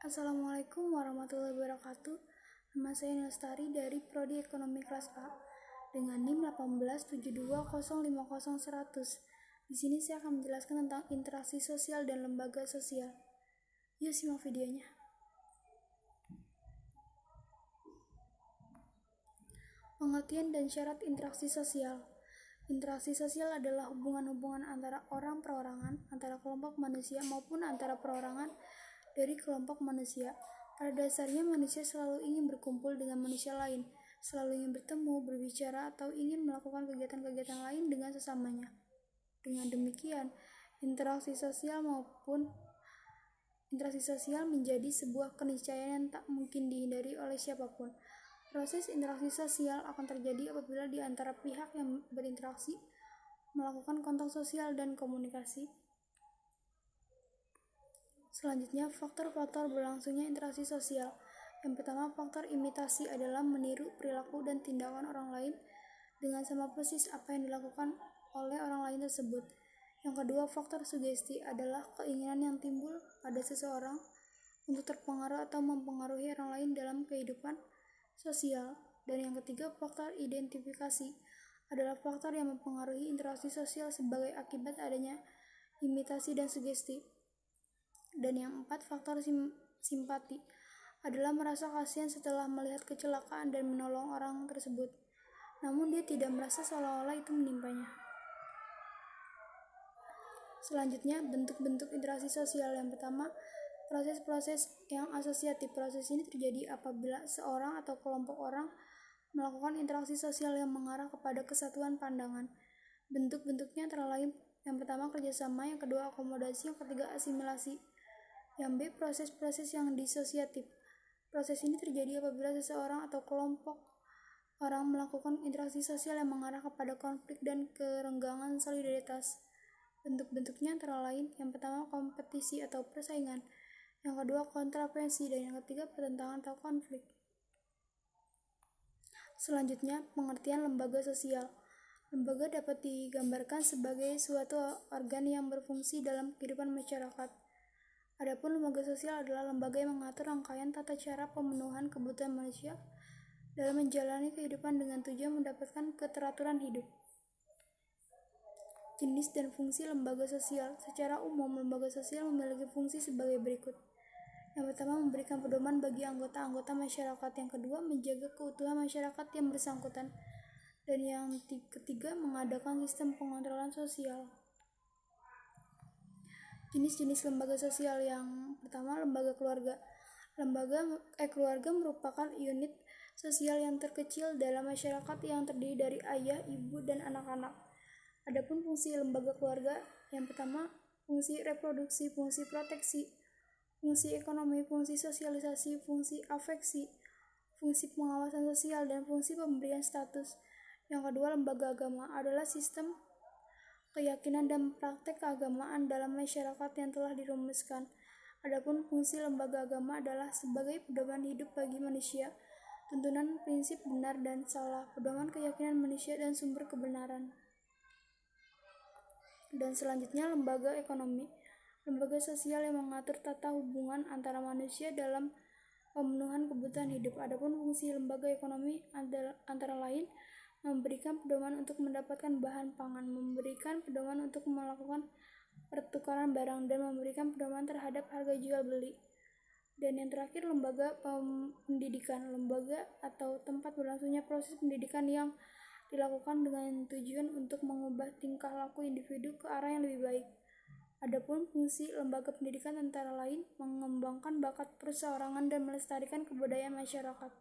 Assalamualaikum warahmatullahi wabarakatuh. Nama saya Nastari dari Prodi Ekonomi kelas A dengan NIM 18720500100. Di sini saya akan menjelaskan tentang interaksi sosial dan lembaga sosial. Yuk simak videonya. Pengertian dan syarat interaksi sosial. Interaksi sosial adalah hubungan-hubungan antara orang perorangan, antara kelompok manusia maupun antara perorangan dari kelompok manusia. Pada dasarnya manusia selalu ingin berkumpul dengan manusia lain, selalu ingin bertemu, berbicara, atau ingin melakukan kegiatan-kegiatan lain dengan sesamanya. Dengan demikian, interaksi sosial menjadi sebuah keniscayaan yang tak mungkin dihindari oleh siapapun. Proses interaksi sosial akan terjadi apabila di antara pihak yang berinteraksi melakukan kontak sosial dan komunikasi. Selanjutnya, faktor-faktor berlangsungnya interaksi sosial. Yang pertama, faktor imitasi adalah meniru perilaku dan tindakan orang lain dengan sama persis apa yang dilakukan oleh orang lain tersebut. Yang kedua, faktor sugesti adalah keinginan yang timbul pada seseorang untuk terpengaruh atau mempengaruhi orang lain dalam kehidupan sosial. Dan yang ketiga, faktor identifikasi adalah faktor yang mempengaruhi interaksi sosial sebagai akibat adanya imitasi dan sugesti. Dan yang empat, faktor simpati adalah merasa kasihan setelah melihat kecelakaan dan menolong orang tersebut, namun dia tidak merasa seolah-olah itu menimpanya. Selanjutnya, bentuk-bentuk interaksi sosial. Yang pertama, proses-proses yang asosiatif. Proses ini terjadi apabila seorang atau kelompok orang melakukan interaksi sosial yang mengarah kepada kesatuan pandangan. Bentuk-bentuknya antara lain, yang pertama kerjasama, yang kedua akomodasi, yang ketiga asimilasi. Yang B, proses-proses yang disosiatif. Proses ini terjadi apabila seseorang atau kelompok orang melakukan interaksi sosial yang mengarah kepada konflik dan kerenggangan solidaritas. Bentuk-bentuknya antara lain, yang pertama kompetisi atau persaingan, yang kedua kontravensi, dan yang ketiga pertentangan atau konflik. Selanjutnya, pengertian lembaga sosial. Lembaga dapat digambarkan sebagai suatu organ yang berfungsi dalam kehidupan masyarakat. Adapun lembaga sosial adalah lembaga yang mengatur rangkaian tata cara pemenuhan kebutuhan manusia dalam menjalani kehidupan dengan tujuan mendapatkan keteraturan hidup. Jenis dan fungsi lembaga sosial. Secara umum, lembaga sosial memiliki fungsi sebagai berikut. Yang pertama, memberikan pedoman bagi anggota-anggota masyarakat. Yang kedua, menjaga keutuhan masyarakat yang bersangkutan. Dan yang ketiga, mengadakan sistem pengontrolan sosial. Jenis-jenis lembaga sosial. Yang pertama, lembaga keluarga. Keluarga merupakan unit sosial yang terkecil dalam masyarakat yang terdiri dari ayah, ibu, dan anak-anak. Adapun fungsi lembaga keluarga, yang pertama, fungsi reproduksi, fungsi proteksi, fungsi ekonomi, fungsi sosialisasi, fungsi afeksi, fungsi pengawasan sosial, dan fungsi pemberian status. Yang kedua, lembaga agama adalah sistem keyakinan dan praktek keagamaan dalam masyarakat yang telah dirumuskan. Adapun fungsi lembaga agama adalah sebagai pedoman hidup bagi manusia, tuntunan prinsip benar dan salah, pedoman keyakinan manusia dan sumber kebenaran. Dan selanjutnya, lembaga ekonomi. Lembaga sosial yang mengatur tata hubungan antara manusia dalam pemenuhan kebutuhan hidup. Adapun fungsi lembaga ekonomi antara lain memberikan pedoman untuk mendapatkan bahan pangan, memberikan pedoman untuk melakukan pertukaran barang, dan memberikan pedoman terhadap harga jual beli. Dan yang terakhir, lembaga pendidikan. Lembaga atau tempat berlangsungnya proses pendidikan yang dilakukan dengan tujuan untuk mengubah tingkah laku individu ke arah yang lebih baik. Adapun fungsi lembaga pendidikan antara lain mengembangkan bakat perseorangan dan melestarikan kebudayaan masyarakat.